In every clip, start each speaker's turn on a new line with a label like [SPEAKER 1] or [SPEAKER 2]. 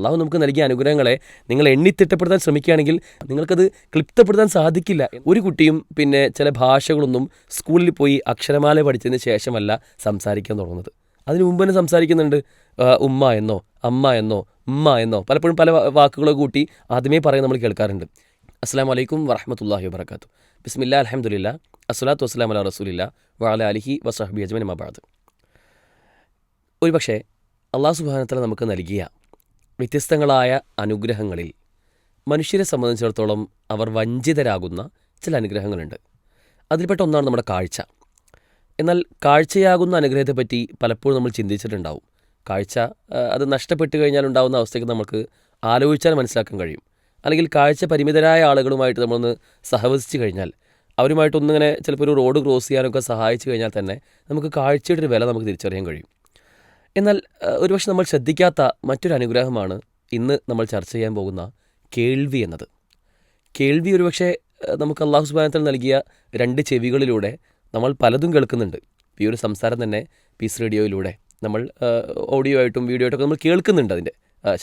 [SPEAKER 1] അള്ളാഹു നമുക്ക് നൽകിയ അനുഗ്രഹങ്ങളെ നിങ്ങൾ എണ്ണിത്തിട്ടപ്പെടുത്താൻ ശ്രമിക്കുകയാണെങ്കിൽ നിങ്ങൾക്കത് ക്ലിപ്തപ്പെടുത്താൻ സാധിക്കില്ല. ഒരു കുട്ടിയും പിന്നെ ചില ഭാഷകളൊന്നും സ്കൂളിൽ പോയി അക്ഷരമാല പഠിച്ചതിന് ശേഷമല്ല സംസാരിക്കാൻ തുടങ്ങുന്നത്. അതിനു മുമ്പ് തന്നെ സംസാരിക്കുന്നുണ്ട്. ഉമ്മ എന്നോ അമ്മ എന്നോ ഉമ്മ എന്നോ പലപ്പോഴും പല വാക്കുകളെ കൂട്ടി ആദ്യമേ പറയാൻ നമ്മൾ കേൾക്കാറുണ്ട്. അസ്സലാമു അലൈക്കും വറഹ്മത്തുള്ളാഹി വബറകാതുഹു. ബിസ്മില്ലാ അൽഹംദുലില്ലാ അസ്സലാത്തു വസ്സലാമു അലാ റസൂലില്ലാ വഅലാ അലിഹി വസഹ്ബിഹി അജ്മഈൻ അമ്മാ ബഅദ്. ഒരുപക്ഷെ അള്ളാഹു സുബ്ഹാനഹു വ തആല നമുക്ക് നൽകിയ വ്യത്യസ്തങ്ങളായ അനുഗ്രഹങ്ങളിൽ മനുഷ്യരെ സംബന്ധിച്ചിടത്തോളം അവർ വഞ്ചിതരാകുന്ന ചില അനുഗ്രഹങ്ങളുണ്ട്. അതിൽപ്പെട്ട ഒന്നാണ് നമ്മുടെ കാഴ്ച. എന്നാൽ കാഴ്ചയാകുന്ന അനുഗ്രഹത്തെപ്പറ്റി പലപ്പോഴും നമ്മൾ ചിന്തിച്ചിട്ടുണ്ടാവും. കാഴ്ച അത് നഷ്ടപ്പെട്ട് കഴിഞ്ഞാൽ ഉണ്ടാകുന്ന അവസ്ഥയ്ക്ക് നമുക്ക് ആലോചിച്ചാൽ മനസ്സിലാക്കാൻ കഴിയും. അല്ലെങ്കിൽ കാഴ്ച പരിമിതരായ ആളുകളുമായിട്ട് നമ്മളൊന്ന് സഹവസിച്ച് കഴിഞ്ഞാൽ, അവരുമായിട്ടൊന്നിങ്ങനെ ചിലപ്പോൾ ഒരു റോഡ് ക്രോസ് ചെയ്യാനൊക്കെ സഹായിച്ചു കഴിഞ്ഞാൽ തന്നെ നമുക്ക് കാഴ്ചയുടെ ഒരു വില നമുക്ക് തിരിച്ചറിയാൻ കഴിയും. എന്നാൽ ഒരുപക്ഷെ നമ്മൾ ശ്രദ്ധിക്കാത്ത മറ്റൊരു അനുഗ്രഹമാണ് ഇന്ന് നമ്മൾ ചർച്ച ചെയ്യാൻ പോകുന്ന കേൾവി എന്നത്. കേൾവി ഒരുപക്ഷെ നമുക്ക് അള്ളാഹു സുബ്ഹാനഹു വ തആല നൽകിയ 2 ചെവികളിലൂടെ നമ്മൾ പലതും കേൾക്കുന്നുണ്ട്. ഈ ഒരു സംസാരം തന്നെ പീസ് റേഡിയോയിലൂടെ നമ്മൾ ഓഡിയോ ആയിട്ടും വീഡിയോ ആയിട്ടൊക്കെ നമ്മൾ കേൾക്കുന്നുണ്ട്. അതിൻ്റെ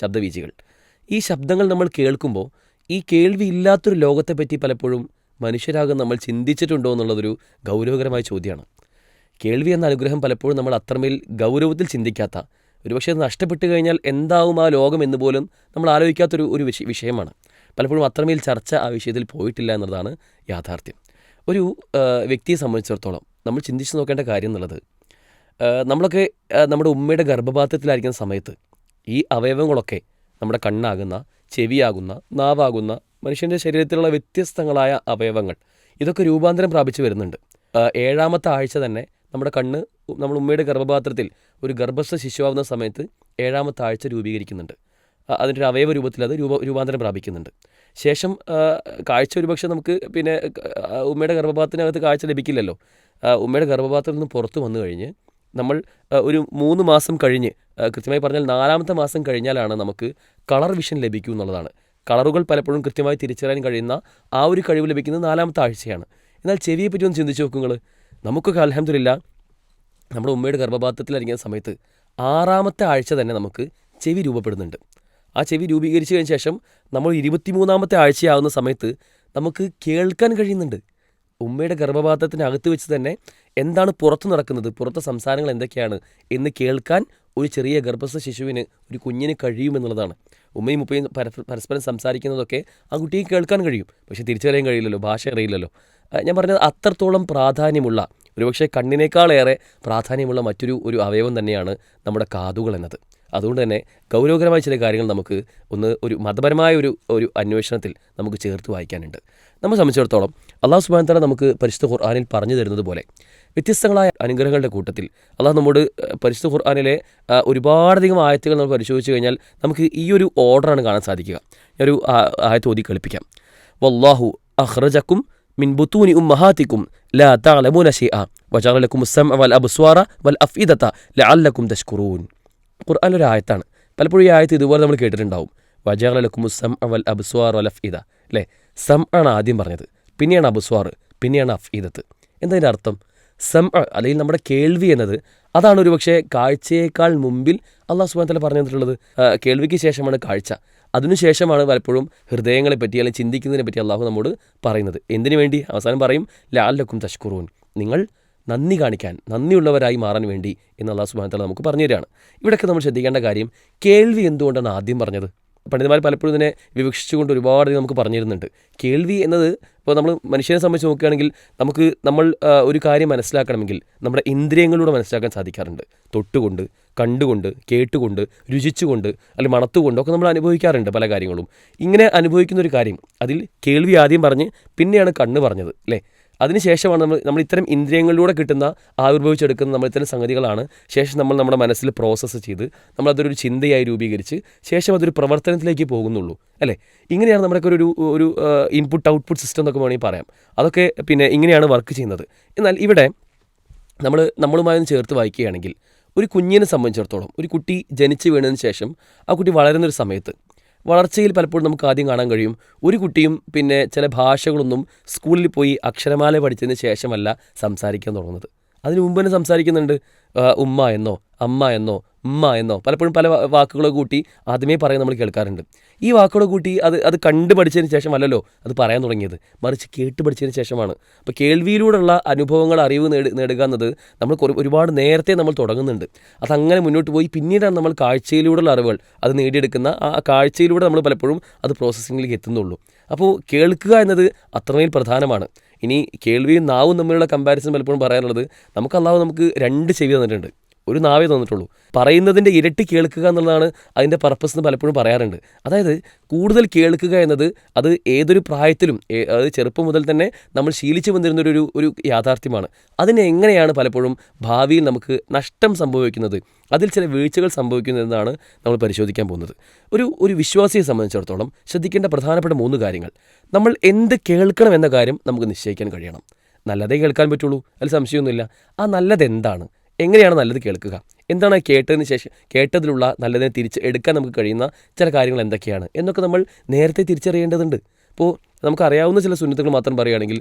[SPEAKER 1] ശബ്ദവീചികൾ, ഈ ശബ്ദങ്ങൾ നമ്മൾ കേൾക്കുമ്പോൾ ഈ കേൾവി ഇല്ലാത്തൊരു ലോകത്തെപ്പറ്റി പലപ്പോഴും മനുഷ്യരാകും നമ്മൾ ചിന്തിച്ചിട്ടുണ്ടോ എന്നുള്ളതൊരു ഗൗരവകരമായ ചോദ്യമാണ്. കേൾവി എന്ന അനുഗ്രഹം പലപ്പോഴും നമ്മൾ അത്രമേൽ ഗൗരവത്തിൽ ചിന്തിക്കാത്ത, ഒരുപക്ഷെ അത് നഷ്ടപ്പെട്ട് കഴിഞ്ഞാൽ എന്താവും ആ ലോകം എന്ന് പോലും നമ്മൾ ആലോചിക്കാത്തൊരു വിഷയമാണ്. പലപ്പോഴും അത്രമേൽ ചർച്ച ആ വിഷയത്തിൽ പോയിട്ടില്ല എന്നുള്ളതാണ് യാഥാർത്ഥ്യം. ഒരു വ്യക്തിയെ സംബന്ധിച്ചിടത്തോളം നമ്മൾ ചിന്തിച്ച് നോക്കേണ്ട കാര്യം എന്നുള്ളത്, നമ്മളൊക്കെ നമ്മുടെ ഉമ്മയുടെ ഗർഭപാത്രത്തിലായിരിക്കുന്ന സമയത്ത് ഈ അവയവങ്ങളൊക്കെ, നമ്മുടെ കണ്ണാകുന്ന, ചെവിയാകുന്ന, നാവാകുന്ന, മനുഷ്യൻ്റെ ശരീരത്തിലുള്ള വ്യത്യസ്തങ്ങളായ അവയവങ്ങൾ, ഇതൊക്കെ രൂപാന്തരം പ്രാപിച്ചു വരുന്നുണ്ട്. 7ാമത്തെ ആഴ്ച തന്നെ നമ്മുടെ കണ്ണ് നമ്മൾ ഉമ്മയുടെ ഗർഭപാത്രത്തിൽ ഒരു ഗർഭസ്ഥ ശിശുവാകുന്ന സമയത്ത് 7ാമത്തെ ആഴ്ച രൂപീകരിക്കുന്നുണ്ട്. അതിൻ്റെ ഒരു അവയവ രൂപത്തിൽ അത് രൂപാന്തരം പ്രാപിക്കുന്നുണ്ട്. ശേഷം കാഴ്ച ഒരുപക്ഷെ നമുക്ക് പിന്നെ ഉമ്മയുടെ ഗർഭപാത്രത്തിനകത്ത് കാഴ്ച ലഭിക്കില്ലല്ലോ. ഉമ്മയുടെ ഗർഭപാത്രത്തിൽ നിന്ന് പുറത്ത് വന്നു കഴിഞ്ഞ് നമ്മൾ ഒരു 3 മാസം കഴിഞ്ഞ്, കൃത്യമായി പറഞ്ഞാൽ 4ാമത്തെ മാസം കഴിഞ്ഞാലാണ് നമുക്ക് കളർ വിഷൻ ലഭിക്കൂ എന്നുള്ളതാണ്. കളറുകൾ പലപ്പോഴും കൃത്യമായി തിരിച്ചറിയാൻ കഴിയുന്ന ആ ഒരു കഴിവ് ലഭിക്കുന്നത് 4ാമത്തെ ആഴ്ചയാണ്. എന്നാൽ ചെവിയെ പറ്റി ഒന്ന് ചിന്തിച്ച് നോക്കുങ്ങൾ. നമുക്കൊക്കെ അൽഹംദുലില്ലാ നമ്മുടെ ഉമ്മയുടെ ഗർഭപാത്രത്തിലിരിക്കുന്ന സമയത്ത് 6ാമത്തെ ആഴ്ച തന്നെ നമുക്ക് ചെവി രൂപപ്പെടുന്നുണ്ട്. ആ ചെവി രൂപീകരിച്ച് കഴിഞ്ഞ ശേഷം നമ്മൾ 23ാമത്തെ ആഴ്ചയാവുന്ന സമയത്ത് നമുക്ക് കേൾക്കാൻ കഴിയുന്നുണ്ട്. ഉമ്മയുടെ ഗർഭപാത്രത്തിനകത്ത് വെച്ച് തന്നെ എന്താണ് പുറത്ത് നടക്കുന്നത്, പുറത്തെ സംസാരങ്ങൾ എന്തൊക്കെയാണ് എന്ന് കേൾക്കാൻ ഒരു ചെറിയ ഗർഭസ്ഥ ശിശുവിന്, ഒരു കുഞ്ഞിന് കഴിയുമെന്നുള്ളതാണ്. ഉമ്മയും ഉപ്പയും പരസ്പരം സംസാരിക്കുന്നതൊക്കെ ആ കുട്ടിക്ക് കേൾക്കാൻ കഴിയും. പക്ഷേ തിരിച്ചറിയാൻ കഴിയില്ലല്ലോ, ഭാഷ അറിയില്ലല്ലോ. ഞാൻ പറഞ്ഞത് അത്രത്തോളം പ്രാധാന്യമുള്ള, ഒരുപക്ഷെ കണ്ണിനേക്കാളേറെ പ്രാധാന്യമുള്ള മറ്റൊരു അവയവം തന്നെയാണ് നമ്മുടെ കാതുകൾ എന്നത്. അതുകൊണ്ട് തന്നെ ഗൗരവകരമായ ചില കാര്യങ്ങൾ നമുക്ക് ഒരു മതപരമായ ഒരു അന്വേഷണത്തിൽ നമുക്ക് ചേർത്ത് വായിക്കാനുണ്ട്. നമ്മെ സംബന്ധിച്ചിടത്തോളം അള്ളാഹു സുബ്ഹാനഹു വ തആല നമുക്ക് പരിശുദ്ധ ഖുർആനിൽ പറഞ്ഞു തരുന്നത് പോലെ വ്യത്യസ്തങ്ങളായ അനുഗ്രഹങ്ങളുടെ കൂട്ടത്തിൽ അള്ളാഹു നമ്മോട് പരിശുദ്ധ ഖുർആനിലെ ഒരുപാടധികം ആയത്തുകൾ നമ്മൾ പരിശോധിച്ച് കഴിഞ്ഞാൽ നമുക്ക് ഈ ഒരു ഓർഡറാണ് കാണാൻ സാധിക്കുക. ഞാനൊരു ആയത്ത് ഓതി കളിപ്പിക്കാം. വല്ലാഹു അഖ്റജക്കും മിൻ ബുത്തൂനി ഉമ്മഹാത്തിക്കും ലാ തഅലമൂന ശൈഅ വജഅല ലക്കുമുസ് സമഅ വൽ അബ്സ്വാറ വൽ അഫ്ഇദത ലഅല്ലക്കും തശ്കുറൂൻ. ഖുർആനിലൊരു ആയത്താണ്. പലപ്പോഴും ഈ ആയത്ത് ഇതുപോലെ നമ്മൾ കേട്ടിട്ടുണ്ടാവും. വജഅല ലക്കുമുസ് സമഅ വൽ അബ്സ്വാറ വൽ അഫ്ഇദ, അല്ലേ? ആണ് ആദ്യം പറഞ്ഞത്, പിന്നെയാണ് അബ്സ്വാർ, പിന്നെയാണ് അഫ്ഇദത്ത്. എന്തതിൻ്റെ അർത്ഥം? അല്ലെങ്കിൽ നമ്മുടെ കേൾവി എന്നത് അതാണ് ഒരുപക്ഷെ കാഴ്ചയേക്കാൾ മുമ്പിൽ അള്ളാഹു സുബ്ഹാനഹു വ തആല പറഞ്ഞു തന്നിട്ടുള്ളത്. കേൾവിക്ക് ശേഷമാണ് കാഴ്ച, അതിനുശേഷമാണ് പലപ്പോഴും ഹൃദയങ്ങളെപ്പറ്റി അല്ലെങ്കിൽ ചിന്തിക്കുന്നതിനെ പറ്റി അള്ളാഹു നമ്മോട് പറയുന്നത്. എന്തിനു വേണ്ടി? അവസാനം പറയും ലഅല്ലക്കും തശ്കുറൂൻ, നിങ്ങൾ നന്ദി കാണിക്കാൻ, നന്ദിയുള്ളവരായി മാറാൻ വേണ്ടി എന്ന് അള്ളാഹു സുബ്ഹാനഹു വ തആല നമുക്ക് പറഞ്ഞു തരികയാണ്. ഇവിടെയൊക്കെ നമ്മൾ ശ്രദ്ധിക്കേണ്ട കാര്യം, കേൾവി എന്തുകൊണ്ടാണ് ആദ്യം പറഞ്ഞത്? പണ്ഡിതന്മാർ പലപ്പോഴും ഇതിനെ വിവക്ഷിച്ചുകൊണ്ട് ഒരുപാട് നമുക്ക് പറഞ്ഞു തരുന്നുണ്ട്. കേൾവി എന്നത്, ഇപ്പോൾ നമ്മൾ മനുഷ്യനെ സംബന്ധിച്ച് നോക്കുകയാണെങ്കിൽ നമ്മൾ ഒരു കാര്യം മനസ്സിലാക്കണമെങ്കിൽ നമ്മുടെ ഇന്ദ്രിയങ്ങളിലൂടെ മനസ്സിലാക്കാൻ സാധിക്കാറുണ്ട്. തൊട്ടുകൊണ്ട്, കണ്ടുകൊണ്ട്, കേട്ടുകൊണ്ട്, രുചിച്ചുകൊണ്ട്, അല്ലെങ്കിൽ മണത്തുകൊണ്ടൊക്കെ നമ്മൾ അനുഭവിക്കാറുണ്ട് പല കാര്യങ്ങളും. ഇങ്ങനെ അനുഭവിക്കുന്ന ഒരു കാര്യം, അതിൽ കേൾവി ആദ്യം പറഞ്ഞ് പിന്നെയാണ് കണ്ണ് പറഞ്ഞത്, അല്ലേ? അതിനുശേഷമാണ് നമ്മൾ ഇത്തരം ഇന്ദ്രിയങ്ങളിലൂടെ കിട്ടുന്ന ആവിർഭവിച്ചെടുക്കുന്ന നമ്മൾ ഇത്തരം സംഗതികളാണ് ശേഷം നമ്മൾ നമ്മുടെ മനസ്സിൽ പ്രോസസ്സ് ചെയ്ത് നമ്മളതൊരു ചിന്തയായി രൂപീകരിച്ച് ശേഷം അതൊരു പ്രവർത്തനത്തിലേക്ക് പോകുന്നുള്ളൂ, അല്ലേ? ഇങ്ങനെയാണ് നമ്മുടെയൊക്കെ ഒരു ഇൻപുട്ട് ഔട്ട്പുട്ട് സിസ്റ്റം എന്നൊക്കെ വേണമെങ്കിൽ പറയാം. അതൊക്കെ പിന്നെ ഇങ്ങനെയാണ് വർക്ക് ചെയ്യുന്നത്. എന്നാൽ ഇവിടെ നമ്മളുമായി ചേർത്ത് വായിക്കുകയാണെങ്കിൽ, ഒരു കുഞ്ഞിനെ സംബന്ധിച്ചിടത്തോളം, ഒരു കുട്ടി ജനിച്ച് വീണതിന് ശേഷം ആ കുട്ടി വളരുന്നൊരു സമയത്ത് വളർച്ചയിൽ പലപ്പോഴും നമുക്ക് ആദ്യം കാണാൻ കഴിയും, ഒരു കുട്ടിയും പിന്നെ ചില ഭാഷകളൊന്നും സ്കൂളിൽ പോയി അക്ഷരമാല പഠിച്ചതിന് ശേഷമല്ല സംസാരിക്കാൻ തുടങ്ങുന്നത്. അതിന് മുമ്പ് തന്നെ സംസാരിക്കുന്നുണ്ട്. ഉമ്മ എന്നോ അമ്മ എന്നോ ഉമ്മ എന്നോ പലപ്പോഴും പല വാക്കുകളെ കൂട്ടി ആദ്യമേ പറയാൻ നമ്മൾ കേൾക്കാറുണ്ട്. ഈ വാക്കുകളെ കൂട്ടി അത് കണ്ടു പഠിച്ചതിന് ശേഷമല്ലല്ലോ അത് പറയാൻ തുടങ്ങിയത്, മറിച്ച് കേട്ട് പഠിച്ചതിന് ശേഷമാണ്. അപ്പോൾ കേൾവിയിലൂടെയുള്ള അനുഭവങ്ങൾ, അറിവ് നേടുക എന്നത് നമ്മൾ ഒരുപാട് നേരത്തെ നമ്മൾ തുടങ്ങുന്നുണ്ട്. അതങ്ങനെ മുന്നോട്ട് പോയി പിന്നീടാണ് നമ്മൾ കാഴ്ചയിലൂടെയുള്ള അറിവുകൾ അത് നേടിയെടുക്കുന്ന ആ കാഴ്ചയിലൂടെ നമ്മൾ പലപ്പോഴും അത് പ്രോസസ്സിങ്ങിലേക്ക് എത്തുന്നുള്ളൂ. അപ്പോൾ കേൾക്കുക എന്നത് അത്രമേൽ പ്രധാനമാണ്. ഇനി കേൾവിയും നാവും തമ്മിലുള്ള കമ്പാരിസൺ പലപ്പോഴും പറയാനുള്ളത്, നമുക്ക് 2 ചെവി തന്നിട്ടുണ്ട്, ഒരു നാവേ തന്നിട്ടുള്ളൂ. പറയുന്നതിൻ്റെ ഇരട്ടി കേൾക്കുക എന്നുള്ളതാണ് അതിൻ്റെ പർപ്പസ് എന്ന് പലപ്പോഴും പറയാറുണ്ട്. അതായത് കൂടുതൽ കേൾക്കുക എന്നത് അത് ഏതൊരു പ്രായത്തിലും അത് ചെറുപ്പം മുതൽ തന്നെ നമ്മൾ ശീലിച്ചു വന്നിരുന്നൊരു യാഥാർത്ഥ്യമാണ്. അതിനെ എങ്ങനെയാണ് പലപ്പോഴും ഭാവിയിൽ നമുക്ക് നഷ്ടം സംഭവിക്കുന്നത്, അതിൽ ചില വീഴ്ചകൾ സംഭവിക്കുന്നതെന്നാണ് നമ്മൾ പരിശോധിക്കാൻ പോകുന്നത്. ഒരു വിശ്വാസിയെ സംബന്ധിച്ചിടത്തോളം ശ്രദ്ധിക്കേണ്ട പ്രധാനപ്പെട്ട 3 കാര്യങ്ങൾ. നമ്മൾ എന്ത് കേൾക്കണം എന്ന കാര്യം നമുക്ക് നിശ്ചയിക്കാൻ കഴിയണം. നല്ലതേ കേൾക്കാൻ പറ്റുള്ളൂ, അതിൽ സംശയമൊന്നുമില്ല. ആ നല്ലത് എന്താണ്, എങ്ങനെയാണ് നല്ലത് കേൾക്കുക, എന്താണ് കേട്ടതിലുള്ള നല്ലതിനെ എടുക്കാൻ നമുക്ക് കഴിയുന്ന ചില കാര്യങ്ങൾ എന്തൊക്കെയാണ് എന്നൊക്കെ നമ്മൾ നേരത്തെ തിരിച്ചറിയേണ്ടതുണ്ട്. ഇപ്പോൾ നമുക്കറിയാവുന്ന ചില സുന്നത്തുകൾ മാത്രം പറയുകയാണെങ്കിൽ,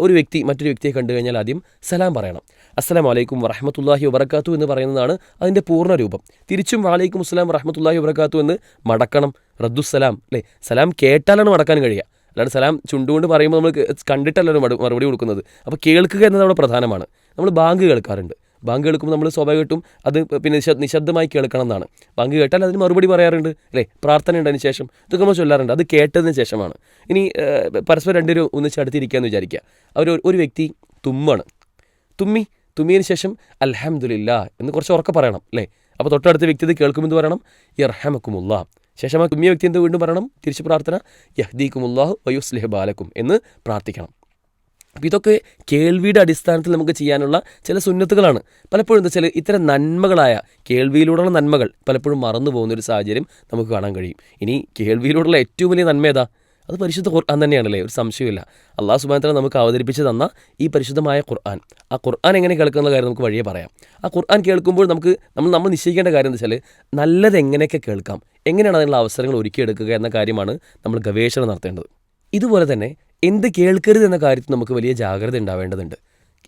[SPEAKER 1] ഒരു വ്യക്തി മറ്റൊരു വ്യക്തിയെ കണ്ടു കഴിഞ്ഞാൽ ആദ്യം സലാം പറയണം. അസ്സലാമു അലൈക്കും വറഹ്മത്തുള്ളാഹി വബറകാതുഹു എന്ന് പറയുന്നതാണ് അതിൻ്റെ പൂർണ്ണ രൂപം. തിരിച്ചും വഅലൈക്കും അസ്സലാം വറഹ്മത്തുള്ളാഹി വബറകാതുഹു എന്ന് മടക്കണം. റദ്ദുസ്സലാം, അല്ലേ? സലാം കേട്ടാലാണ് മടക്കാൻ കഴിയുക, അല്ലാണ്ട് സലാം ചുണ്ടുകൊണ്ട് പറയുമ്പോൾ നമ്മൾ കണ്ടിട്ടല്ലല്ലോ മറുപടി കൊടുക്കുന്നത്. അപ്പോൾ കേൾക്കുക എന്നത് അവിടെ പ്രധാനമാണ്. നമ്മൾ ബാങ്ക് കേൾക്കാറുണ്ട്. ബാങ്ക് കേൾക്കുമ്പോൾ നമ്മൾ സ്വാഭാവികമായിട്ടും അത് പിന്നെ നിശബ്ദമായി കേൾക്കണം എന്നാണ്. ബാങ്ക് കേട്ടാൽ അതിന് മറുപടി പറയാറുണ്ട്, അല്ലേ? പ്രാർത്ഥന ഉണ്ട് അതിന് ശേഷം, ഇതൊക്കെ നമ്മൾ ചൊല്ലാറുണ്ട്. അത് കേട്ടതിന് ശേഷമാണ്. ഇനി പരസ്പരം രണ്ടുപേരും ഒന്നിച്ച് അടുത്തിരിക്കുകയെന്ന് വിചാരിക്കുക. ഒരു വ്യക്തി തുമ്മിയതിന് ശേഷം അൽഹംദുലില്ലാ എന്ന് കുറച്ച് ഉറക്കെ പറയണം, അല്ലേ? അപ്പോൾ തൊട്ടടുത്ത വ്യക്തി ഇത് കേൾക്കുമെന്ന് പറയണം, യർഹമക്കുമുല്ലാ. ശേഷം ആ തുമ്മിയ വ്യക്തി എന്ത് വീണ്ടും പറയണം, തിരിച്ച് പ്രാർത്ഥന, യഹ്ദീകുമുല്ലാഹു വയുസ്ലിഹ് ബാലക്കും എന്ന് പ്രാർത്ഥിക്കണം. അപ്പോൾ ഇതൊക്കെ കേൾവിയുടെ അടിസ്ഥാനത്തിൽ നമുക്ക് ചെയ്യാനുള്ള ചില സുന്നത്തുകളാണ്. പലപ്പോഴും എന്താ വെച്ചാൽ ഇത്തരം നന്മകളായ കേൾവിയിലൂടെയുള്ള നന്മകൾ പലപ്പോഴും മറന്നു പോകുന്നൊരു സാഹചര്യം നമുക്ക് കാണാൻ കഴിയും. ഇനി കേൾവിയിലൂടെയുള്ള ഏറ്റവും വലിയ നന്മ ഏതാ? അത് പരിശുദ്ധ ഖുർആൻ തന്നെയാണല്ലേ, ഒരു സംശയമില്ല. അള്ളാഹു സുബ്ഹാനഹു വ തആല നമുക്ക് അവതരിപ്പിച്ച് തന്ന ഈ പരിശുദ്ധമായ ഖുർആൻ, ആ ഖുർആൻ എങ്ങനെ കേൾക്കുന്ന കാര്യം നമുക്ക് വഴിയെ പറയാം. ആ ഖുർആൻ കേൾക്കുമ്പോൾ നമ്മൾ നിശ്ചയിക്കേണ്ട കാര്യം എന്താ വെച്ചാൽ, നല്ലത് എങ്ങനെയൊക്കെ കേൾക്കാം, എങ്ങനെയാണ് അതിനുള്ള അവസരങ്ങൾ ഒരുക്കിയെടുക്കുക എന്ന കാര്യമാണ് നമ്മൾ ഗവേഷണം നടത്തേണ്ടത്. ഇതുപോലെ തന്നെ എന്ത് കേൾക്കരുത് എന്ന കാര്യത്തിൽ നമുക്ക് വലിയ ജാഗ്രത ഉണ്ടാവേണ്ടതുണ്ട്.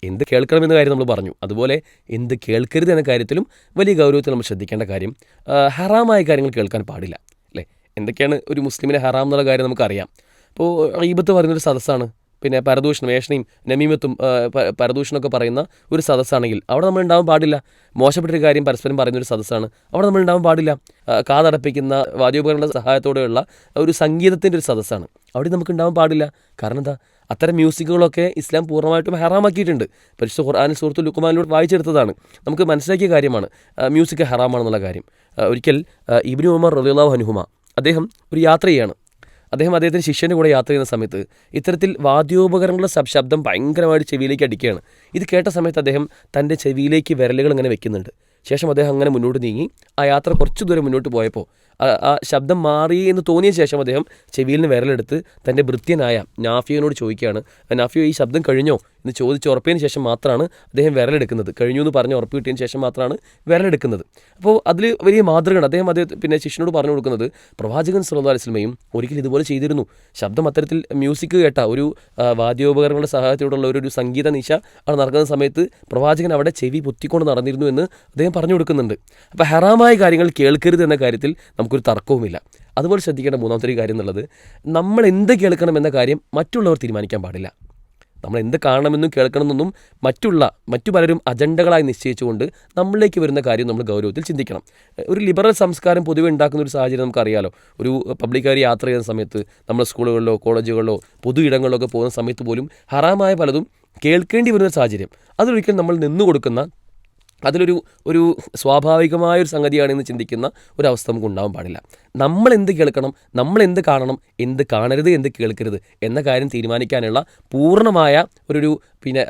[SPEAKER 1] എന്ത് കേൾക്കണമെന്ന കാര്യം നമ്മൾ പറഞ്ഞു, അതുപോലെ എന്ത് കേൾക്കരുത് എന്ന കാര്യത്തിലും വലിയ ഗൗരവത്തിൽ നമ്മൾ ശ്രദ്ധിക്കേണ്ട കാര്യം, ഹറാമായ കാര്യങ്ങൾ കേൾക്കാൻ പാടില്ല, അല്ലേ? എന്തൊക്കെയാണ് ഒരു മുസ്ലിമിനെ ഹറാം എന്നുള്ള കാര്യം നമുക്കറിയാം. ഇപ്പോൾ ഗീബത്ത് പറയുന്നൊരു സദസ്സാണ്, പിന്നെ പരദൂഷണം, ഏഷണയും നമീമത്തും പരദൂഷണമൊക്കെ പറയുന്ന ഒരു സദസ്സാണെങ്കിൽ അവിടെ നമ്മൾ ഉണ്ടാവാൻ പാടില്ല. മോശപ്പെട്ടൊരു കാര്യം പരസ്പരം പറയുന്നൊരു സദസ്സാണ്, അവിടെ നമ്മൾ ഉണ്ടാവാൻ പാടില്ല. കാതടപ്പിക്കുന്ന വാദ്യോപകരണങ്ങളുടെ സഹായത്തോടെയുള്ള ഒരു സംഗീതത്തിൻ്റെ ഒരു സദസ്സാണ്, അവിടെ നമുക്ക് ഉണ്ടാവാൻ പാടില്ല. കാരണം എന്താ? അത്തരം മ്യൂസിക്കുകളൊക്കെ ഇസ്ലാം പൂർണ്ണമായിട്ടും ഹറാമാക്കിയിട്ടുണ്ട്. പരിശുദ്ധ ഖുർആനിൽ സൂറത്തുൽ ലുഖ്മാനിലൂടെ വായിച്ചെടുത്തതാണ്, നമുക്ക് മനസ്സിലാക്കിയ കാര്യമാണ് മ്യൂസിക് ഹറാമാണെന്നുള്ള കാര്യം. ഒരിക്കൽ ഇബ്നു ഉമർ റളിയല്ലാഹു അൻഹുമ അദ്ദേഹം ഒരു യാത്ര ചെയ്യാണ്. അദ്ദേഹത്തിൻ്റെ ശിഷ്യൻ്റെ കൂടെ യാത്ര ചെയ്യുന്ന സമയത്ത് ഇത്തരത്തിൽ വാദ്യോപകരണങ്ങളുടെ ശബ്ദം ഭയങ്കരമായിട്ട് ചെവിയിലേക്ക് അടിക്കുകയാണ്. ഇത് കേട്ട സമയത്ത് അദ്ദേഹം തൻ്റെ ചെവിയിലേക്ക് വിരലുകൾ ഇങ്ങനെ വെക്കുന്നുണ്ട്. ശേഷം അദ്ദേഹം അങ്ങനെ മുന്നോട്ട് നീങ്ങി ആ യാത്ര കുറച്ച് ദൂരം മുന്നോട്ട് പോയപ്പോൾ ആ ശബ്ദം മാറി എന്ന് തോന്നിയ ശേഷം അദ്ദേഹം ചെവിയിൽ നിന്ന് വിരലെടുത്ത് തൻ്റെ ഭൃത്യനായ നാഫിയോനോട് ചോദിക്കുകയാണ്, നാഫിയോ ഈ ശബ്ദം കഴിഞ്ഞോ എന്ന് ചോദിച്ച് ഉറപ്പിയതിന് ശേഷം മാത്രമാണ് അദ്ദേഹം വിരലെടുക്കുന്നത്. കഴിഞ്ഞു എന്ന് പറഞ്ഞ് ഉറപ്പ് കിട്ടിയതിന് ശേഷം മാത്രമാണ് വിരലെടുക്കുന്നത്. അപ്പോൾ അതിൽ വലിയ മാതൃകയാണ്. അദ്ദേഹം പിന്നെ ശിഷ്യനോട് പറഞ്ഞു കൊടുക്കുന്നത്, പ്രവാചകൻ സല്ലല്ലാഹു അലൈഹി വസല്ലമയും ഒരിക്കൽ ഇതുപോലെ ചെയ്തിരുന്നു. ശബ്ദം അത്തരത്തിൽ മ്യൂസിക് കേട്ട ഒരു വാദ്യോപകരണങ്ങളുടെ സഹായത്തോടുള്ള ഒരു സംഗീത നിശ അവിടെ നടക്കുന്ന സമയത്ത് പ്രവാചകൻ അവിടെ ചെവി പൊത്തിക്കൊണ്ട് നടന്നിരുന്നു എന്ന് അദ്ദേഹം പറഞ്ഞു കൊടുക്കുന്നുണ്ട്. അപ്പോൾ ഹറാമായ കാര്യങ്ങൾ കേൾക്കരുത് എന്ന കാര്യത്തിൽ നമുക്കൊരു തർക്കവുമില്ല. അതുപോലെ ശ്രദ്ധിക്കേണ്ട 3ാമത്തെ കാര്യം എന്നുള്ളത്, നമ്മൾ എന്ത് കേൾക്കണം എന്ന കാര്യം മറ്റുള്ളവർ തീരുമാനിക്കാൻ പാടില്ല. നമ്മൾ എന്ത് കാണണമെന്നും കേൾക്കണമെന്നൊന്നും മറ്റു പലരും അജണ്ടകളായി നിശ്ചയിച്ചുകൊണ്ട് നമ്മളിലേക്ക് വരുന്ന കാര്യം നമ്മൾ ഗൗരവത്തിൽ ചിന്തിക്കണം. ഒരു ലിബറൽ സംസ്കാരം പൊതുവെ ഉണ്ടാക്കുന്ന ഒരു സാഹചര്യം നമുക്കറിയാലോ. ഒരു പബ്ലിക്കായി യാത്ര ചെയ്യുന്ന സമയത്ത് നമ്മൾ സ്കൂളുകളിലോ കോളേജുകളിലോ പൊതു ഇടങ്ങളിലൊക്കെ പോകുന്ന സമയത്ത് പോലും ഹറാമായ പലതും കേൾക്കേണ്ടി വരുന്ന സാഹചര്യം, അതിലൊരിക്കലും നമ്മൾ നിന്നു കൊടുക്കുന്ന, അതിലൊരു സ്വാഭാവികമായൊരു സംഗതിയാണെന്ന് ചിന്തിക്കുന്ന ഒരവസ്ഥ നമുക്ക് ഉണ്ടാവാൻ പാടില്ല. നമ്മൾ എന്ത് കേൾക്കണം, നമ്മൾ എന്ത് കാണണം, എന്ത് കാണരുത്, എന്ത് കേൾക്കരുത് എന്ന കാര്യം തീരുമാനിക്കാനുള്ള പൂർണ്ണമായ പിന്നെ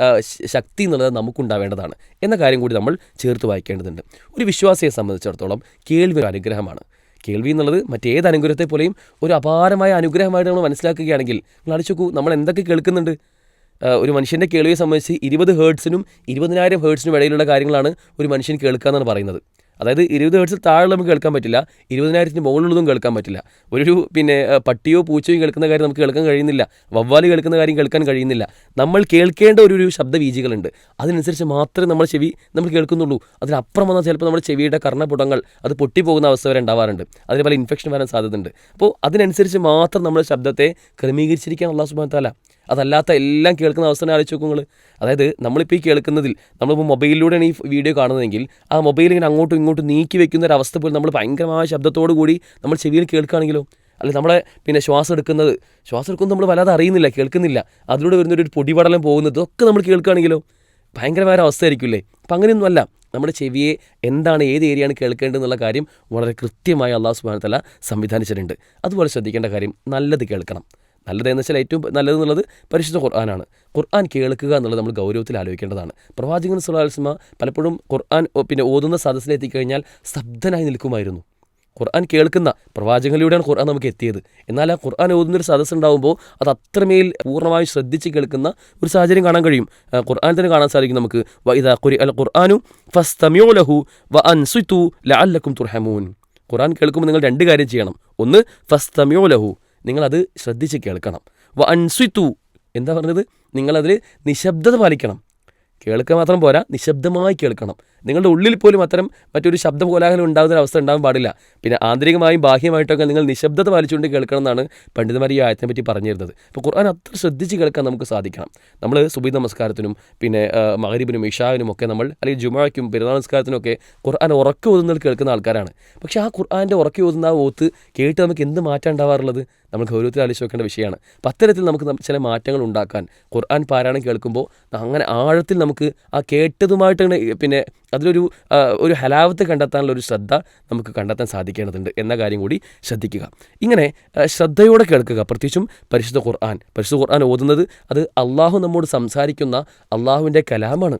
[SPEAKER 1] ശക്തി എന്നുള്ളത് നമുക്കുണ്ടാവേണ്ടതാണ് എന്ന കാര്യം കൂടി നമ്മൾ ചേർത്ത് വായിക്കേണ്ടതുണ്ട്. ഒരു വിശ്വാസിയെ സംബന്ധിച്ചിടത്തോളം കേൾവി ഒരു അനുഗ്രഹമാണ്. കേൾവി എന്നുള്ളത് മറ്റേത് അനുഗ്രഹത്തെ പോലെയും ഒരു അപാരമായ അനുഗ്രഹമായിട്ട് നമ്മൾ മനസ്സിലാക്കുകയാണെങ്കിൽ, നിങ്ങൾ ആലോചിച്ച് നോക്കൂ, നമ്മൾ എന്തൊക്കെ കേൾക്കുന്നുണ്ട്. ഒരു മനുഷ്യൻ്റെ കേൾവിയെ സംബന്ധിച്ച് 20 ഹേർട്സിനും 20,000 ഹേർട്സിനും ഇടയിലുള്ള കാര്യങ്ങളാണ് ഒരു മനുഷ്യൻ കേൾക്കുക എന്നാണ് പറയുന്നത്. അതായത് 20 ഹെർട്സിൽ താഴെ നമുക്ക് കേൾക്കാൻ പറ്റില്ല, 20,000 മുകളിലുള്ളതും കേൾക്കാൻ പറ്റില്ല. പട്ടിയോ പൂച്ചയോ കേൾക്കുന്ന കാര്യം നമുക്ക് കേൾക്കാൻ കഴിയുന്നില്ല, വവ്വാല് കേൾക്കുന്ന കാര്യം കേൾക്കാൻ കഴിയുന്നില്ല. നമ്മൾ കേൾക്കേണ്ട ഒരു ശബ്ദവീചികളുണ്ട്, അതിനനുസരിച്ച് മാത്രമേ നമ്മൾ ചെവി നമ്മൾ കേൾക്കുന്നുള്ളൂ. അതിനപ്പുറം വന്നാൽ ചിലപ്പോൾ നമ്മുടെ ചെവിയുടെ കർണ്ണപുടങ്ങൾ അത് പൊട്ടിപ്പോകുന്ന അവസ്ഥ വരെ ഉണ്ടാവാറുണ്ട്, അതിന് പല ഇൻഫെക്ഷൻ വരാൻ സാധ്യതയുണ്ട്. അപ്പോൾ അതിനനുസരിച്ച് മാത്രം നമ്മുടെ ശബ്ദത്തെ ക്രമീകരിച്ചിരിക്കാൻ അല്ലാഹു സുബ്ഹാനഹു വ തആല. അതല്ലാത്ത എല്ലാം കേൾക്കുന്ന അവസ്ഥനെ ആലോചിച്ച് നോക്കുക നിങ്ങൾ. അതായത് നമ്മളിപ്പോൾ ഈ കേൾക്കുന്നതിൽ, നമ്മളിപ്പോൾ മൊബൈലിലൂടെയാണ് ഈ വീഡിയോ കാണുന്നതെങ്കിൽ ആ മൊബൈൽ ഇങ്ങനെ അങ്ങോട്ടും ഇങ്ങോട്ടും നീക്കി വെക്കുന്ന ഒരു അവസ്ഥ പോലും നമ്മൾ ഭയങ്കരമായ ശബ്ദത്തോടു കൂടി നമ്മൾ ചെവിയിൽ കേൾക്കുകയാണെങ്കിലോ, അല്ലെങ്കിൽ നമ്മളെ ശ്വാസം എടുക്കുന്നത് നമ്മൾ വല്ലാതെ അറിയുന്നില്ല, കേൾക്കുന്നില്ല, അതിലൂടെ വരുന്നൊരു പൊടിപടലം പോകുന്നത് ഇതൊക്കെ നമ്മൾ കേൾക്കുകയാണെങ്കിലോ ഭയങ്കരമായ അവസ്ഥയായിരിക്കില്ലേ. അപ്പം അങ്ങനെയൊന്നുമല്ല, നമ്മുടെ ചെവിയെ എന്താണ് ഏത് ഏരിയയാണ് കേൾക്കേണ്ടതെന്നുള്ള കാര്യം വളരെ കൃത്യമായി അല്ലാഹു സുബ്ഹാനഹു വ തആല സംവിധാനിച്ചിട്ടുണ്ട്. അതുപോലെ ശ്രദ്ധിക്കേണ്ട കാര്യം, നല്ലത് കേൾക്കണം. നല്ലതെന്ന് വെച്ചാൽ ഏറ്റവും നല്ലതെന്നുള്ളത് പരിശുദ്ധ ഖുർആനാണ്. ഖുർആൻ കേൾക്കുക എന്നുള്ളത് നമ്മൾ ഗൗരവത്തിൽ ആലോചിക്കേണ്ടതാണ്. പ്രവാചകൻ സ്വല്ലല്ലാഹു അലൈഹി വസല്ലം പലപ്പോഴും ഖുർആൻ ഓതുന്ന സദസ്സിലെത്തിക്കഴിഞ്ഞാൽ സ്തബ്ധനായി നിൽക്കുമായിരുന്നു. ഖുർആൻ കേൾക്കുന്ന പ്രവാചകനിലൂടെയാണ് ഖുർആൻ നമുക്ക് എത്തിയത്. എന്നാൽ ആ ഖുർആൻ ഓതുന്നൊരു സദസ്സുണ്ടാകുമ്പോൾ അത് അത്രമേൽ പൂർണ്ണമായും ശ്രദ്ധിച്ച് കേൾക്കുന്ന ഒരു സാഹചര്യം കാണാൻ കഴിയും. ഖുർആൻ തന്നെ കാണാൻ സാധിക്കും നമുക്ക്. വഇദാ ഖുരിഅൽ ഖുർആനു ഫസ്തമിഉ ലഹു വഅൻസിതു ലഅല്ലക്കും തുർഹമൂൻ. ഖുർആൻ കേൾക്കുമ്പോൾ നിങ്ങൾ 2 കാര്യം ചെയ്യണം. ഒന്ന്, ഫസ്തമിഉ ലഹു, നിങ്ങളത് ശ്രദ്ധിച്ച് കേൾക്കണം. വഅൻസിതു, എന്താ പറഞ്ഞത്, നിങ്ങളതിൽ നിശബ്ദത പാലിക്കണം. കേൾക്കുക മാത്രം പോരാ, നിശബ്ദമായി കേൾക്കണം. നിങ്ങളുടെ ഉള്ളിൽ പോലും അത്തരം മറ്റൊരു ശബ്ദ കോലാഹലം ഉണ്ടാകുന്ന ഒരു അവസ്ഥ ഉണ്ടാകാൻ പാടില്ല. പിന്നെ ആന്തരികമായും ബാഹ്യമായിട്ടൊക്കെ നിങ്ങൾ നിശബ്ദത പാലിച്ചുകൊണ്ട് കേൾക്കണം എന്നാണ് പണ്ഡിതന്മാർ ഈ ആയത്തിനെ പറ്റി പറഞ്ഞിരുന്നത്. അപ്പോൾ ഖുർആൻ അത്ര ശ്രദ്ധിച്ച് കേൾക്കാൻ നമുക്ക് സാധിക്കണം. നമ്മൾ സുബഹി നമസ്കാരത്തിനും മഗ്‌രിബിനും ഇശാവിനും ഒക്കെ നമ്മൾ, അല്ലെങ്കിൽ ജുമുഅയ്ക്കും പെരുന്നാൾ നമസ്കാരത്തിനൊക്കെ ഖുർആൻ ഉറക്കെ ഓതുന്നത് കേൾക്കുന്ന ആൾക്കാരാണ്. പക്ഷേ ആ ഖുർആൻ്റെ ഉറക്കെ ഓതുന്ന ആ ഓത്ത് കേട്ട് നമുക്ക് എന്ത് മാറ്റം ഉണ്ടാവാറുള്ളത് നമ്മൾ ഗൗരവത്തിൽ ആലോചിച്ച് നോക്കേണ്ട വിഷയമാണ്. അപ്പം അത്തരത്തിൽ നമുക്ക് ചില മാറ്റങ്ങൾ ഉണ്ടാക്കാൻ ഖുർആൻ പാരായണം കേൾക്കുമ്പോൾ അങ്ങനെ ആഴത്തിൽ നമുക്ക് ആ കേട്ടതുമായിട്ട് അതിലൊരു ഹലാവത്ത് കണ്ടെത്താനുള്ള ഒരു ശ്രദ്ധ നമുക്ക് കണ്ടെത്താൻ സാധിക്കേണ്ടതുണ്ട് എന്ന കാര്യം കൂടി ശ്രദ്ധിക്കുക. ഇങ്ങനെ ശ്രദ്ധയോടെ കേൾക്കുക. പ്രത്യേകിച്ചും പരിശുദ്ധ ഖുർആൻ ഓതുന്നത് അത് അള്ളാഹു നമ്മോട് സംസാരിക്കുന്ന അള്ളാഹുവിൻ്റെ കലാമാണ്.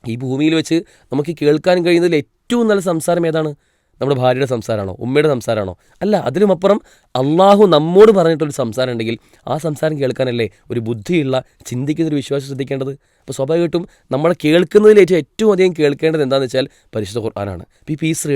[SPEAKER 1] ഈ ഭൂമിയിൽ വെച്ച് നമുക്ക് കേൾക്കാൻ കഴിയുന്നതിൽ ഏറ്റവും നല്ല സംസാരം ഏതാണ്? നമ്മുടെ ഭാര്യയുടെ സംസാരമാണോ, ഉമ്മയുടെ സംസാരമാണോ? അല്ല, അതിലുമപ്പുറം അള്ളാഹു നമ്മോട് പറഞ്ഞിട്ടൊരു സംസാരം ഉണ്ടെങ്കിൽ ആ സംസാരം കേൾക്കാനല്ലേ ഒരു ബുദ്ധിയുള്ള ചിന്തിക്കുന്നൊരു വിശ്വാസം ശ്രദ്ധിക്കേണ്ടത്. അപ്പോൾ സ്വാഭാവികമായിട്ടും നമ്മൾ കേൾക്കുന്നതിലേറ്റ് ഏറ്റവും അധികം കേൾക്കേണ്ടത് എന്താണെന്ന് വെച്ചാൽ പരിശുദ്ധ ഖുർആനാണ്. ഇപ്പോൾ ഈ പീസ്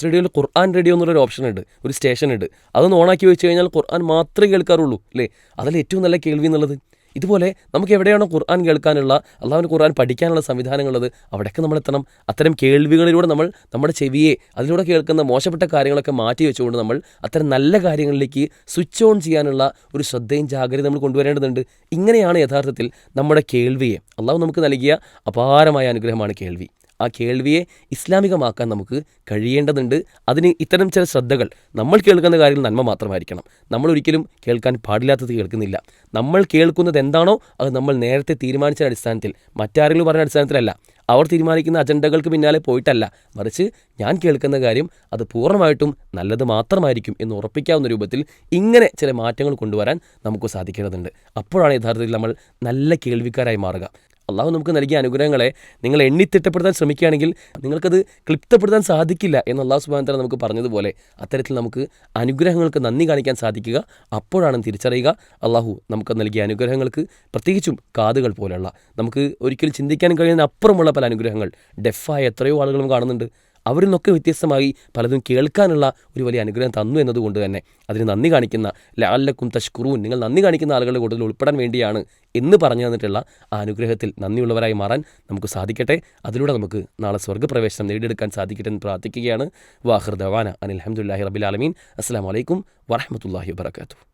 [SPEAKER 1] റേഡിയോയിൽ ഖുർആൻ റേഡിയോ എന്നുള്ളൊരു ഓപ്ഷൻ ഉണ്ട്, ഒരു സ്റ്റേഷൻ ഉണ്ട്. അതൊന്ന് ഓണാക്കി വെച്ച് കഴിഞ്ഞാൽ ഖുർആൻ മാത്രമേ കേൾക്കാറുള്ളൂ അല്ലേ. അതല്ലേ ഏറ്റവും നല്ല കേൾവി എന്നുള്ളത്. ഇതുപോലെ നമുക്ക് എവിടെയാണോ ഖുർആൻ കേൾക്കാനുള്ള, അള്ളാഹുവിൻ്റെ ഖുർആൻ പഠിക്കാനുള്ള സംവിധാനങ്ങളുള്ളത് അവിടെയൊക്കെ നമ്മൾ എത്തണം. അത്തരം കേൾവികളിലൂടെ നമ്മൾ നമ്മുടെ ചെവിയെ അതിലൂടെ കേൾക്കുന്ന മോശപ്പെട്ട കാര്യങ്ങളൊക്കെ മാറ്റി വെച്ചുകൊണ്ട് നമ്മൾ അത്തരം നല്ല കാര്യങ്ങളിലേക്ക് സ്വിച്ച് ഓൺ ചെയ്യാനുള്ള ഒരു ശ്രദ്ധയും ജാഗ്രതയും നമ്മൾ കൊണ്ടുവരേണ്ടതുണ്ട്. ഇങ്ങനെയാണ് യഥാർത്ഥത്തിൽ നമ്മുടെ കേൾവിയെ, അള്ളാഹു നമുക്ക് നൽകിയ അപാരമായ അനുഗ്രഹമാണ് കേൾവി. ആ കേൾവിയെ ഇസ്ലാമികമാക്കാൻ നമുക്ക് കഴിയേണ്ടതുണ്ട്. അതിന് ഇത്തരം ചില ശ്രദ്ധകൾ, നമ്മൾ കേൾക്കുന്ന കാര്യങ്ങൾ നന്മ മാത്രമായിരിക്കണം. നമ്മളൊരിക്കലും കേൾക്കാൻ പാടില്ലാത്തത് കേൾക്കുന്നില്ല. നമ്മൾ കേൾക്കുന്നത് എന്താണോ അത് നമ്മൾ നേരത്തെ തീരുമാനിച്ച അടിസ്ഥാനത്തിൽ, മറ്റാരെങ്കിലും പറഞ്ഞ അടിസ്ഥാനത്തിലല്ല, അവർ തീരുമാനിക്കുന്ന അജണ്ടകൾക്ക് പിന്നാലെ പോയിട്ടല്ല, മറിച്ച് ഞാൻ കേൾക്കുന്ന കാര്യം അത് പൂർണ്ണമായിട്ടും നല്ലത് മാത്രമായിരിക്കും എന്ന് ഉറപ്പിക്കാവുന്ന രൂപത്തിൽ ഇങ്ങനെ ചില മാറ്റങ്ങൾ കൊണ്ടുവരാൻ നമുക്ക് സാധിക്കേണ്ടതുണ്ട്. അപ്പോഴാണ് യഥാർത്ഥത്തിൽ നമ്മൾ നല്ല കേൾവിക്കാരായി മാറുക. അള്ളാഹു നമുക്ക് നൽകിയ അനുഗ്രഹങ്ങളെ നിങ്ങൾ എണ്ണിത്തിട്ടപ്പെടുത്താൻ ശ്രമിക്കുകയാണെങ്കിൽ നിങ്ങൾക്കത് ക്ലിപ്തപ്പെടുത്താൻ സാധിക്കില്ല എന്ന് അള്ളാഹു സുബ്ഹാനഹു വ തആല നമുക്ക് പറഞ്ഞതുപോലെ അത്തരത്തിൽ നമുക്ക് അനുഗ്രഹങ്ങൾക്ക് നന്ദി കാണിക്കാൻ സാധിക്കുക. അപ്പോഴാണ് തിരിച്ചറിയുക അള്ളാഹു നമുക്ക് നൽകിയ അനുഗ്രഹങ്ങൾക്ക്, പ്രത്യേകിച്ചും കാതുകൾ പോലെയുള്ള നമുക്ക് ഒരിക്കലും ചിന്തിക്കാൻ കഴിയുന്ന അപ്പുറമുള്ള പല അനുഗ്രഹങ്ങൾ ഡെഫായ എത്രയോ ആളുകളും കാണുന്നുണ്ട്. അവരിൽ നിന്നൊക്കെ വ്യത്യസ്തമായി പലതും കേൾക്കാനുള്ള ഒരു വലിയ അനുഗ്രഹം തന്നു എന്നതുകൊണ്ട് തന്നെ അതിന് നന്ദി കാണിക്കുന്ന, ലഅല്ലക്കും തഷ്കുറൂൻ, നിങ്ങൾ നന്ദി കാണിക്കുന്ന ആളുകളുടെ കൂട്ടത്തിൽ ഉൾപ്പെടാൻ വേണ്ടിയാണ് എന്ന് പറഞ്ഞു തന്നിട്ടുള്ള ആ അനുഗ്രഹത്തിൽ നന്ദിയുള്ളവരായി മാറാൻ നമുക്ക് സാധിക്കട്ടെ. അതിലൂടെ നമുക്ക് നാളെ സ്വർഗ്ഗപ്രവേശനം നേടിയെടുക്കാൻ സാധിക്കട്ടെ എന്ന് പ്രാർത്ഥിക്കുകയാണ്. വാഖിർ ദഅവാന അനിൽ ഹംദുലില്ലാഹി റബ്ബിൽ ആലമീൻ. അസ്സലാമു അലൈക്കും വറഹ്മത്തുള്ളാഹി വബറകാതുഹു.